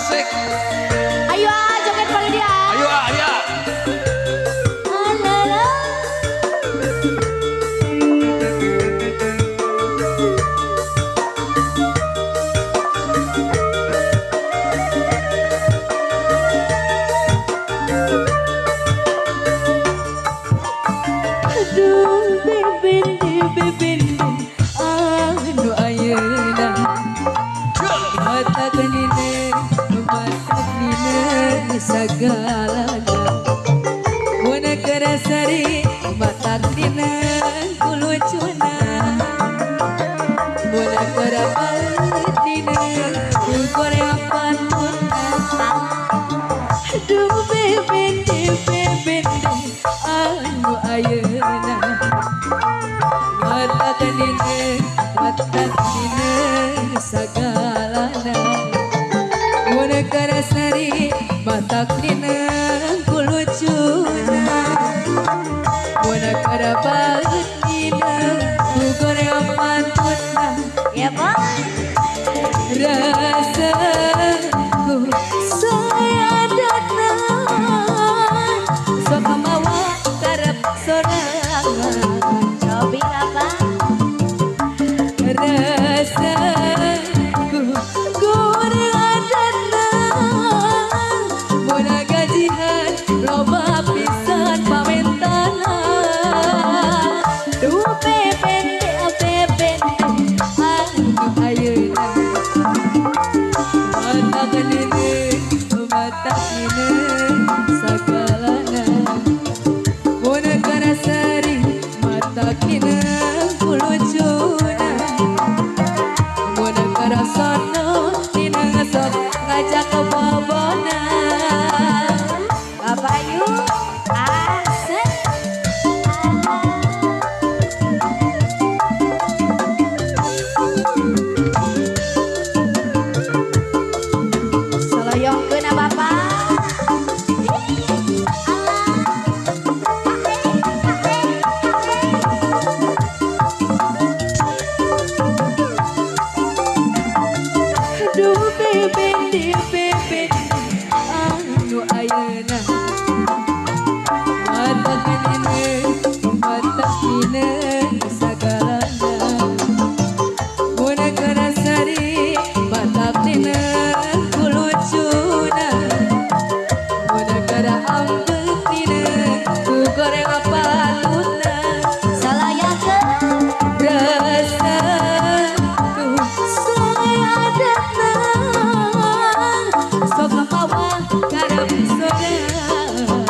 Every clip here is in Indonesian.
Asik. Ayo joget paling dia. Ayo ya. Aduh beben anu ayeuna mata kanine sagalana muna kerasari mata kanine kulucuna muna kerabatine korea patuna aduh beben anu ayeuna mata kanine sagalana muna kerasari mata kanine kulucuna muna kerabatine korea patuna ya Pak rasaku saya datang sok mawa karep sorangan cobi apa rasaku kurang datang muna gajihan loba pisan pamentana duh beben anu ayeuna mata kanine sagalana muna karasari mata kanine kulucuna muna karasana dina ngasok ngajak ke babona Babayu asik Soloyongkeun Bapak. Aduh beben anu ayeuna mata kanine sagalana muna karasari mata kanine kulucuna muna kara ambeutina ku goreng patuna salayakeun rasaku saya datang sok mawa karep sorangan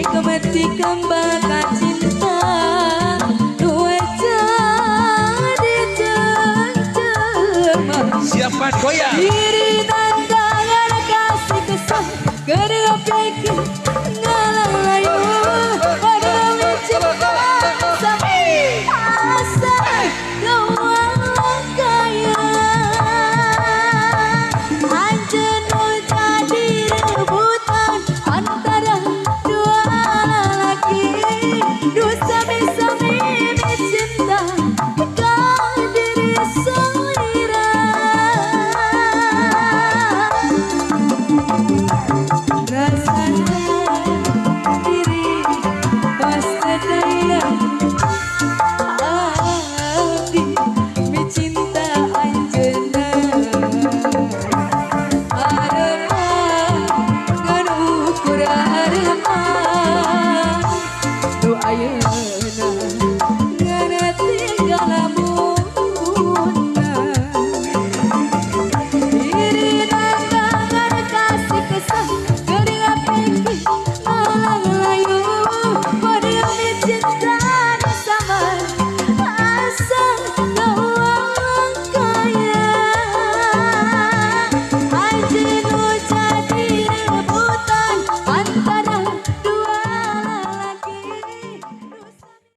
Kemeti kembangkan cinta dua jadi cema. Siapa goyang?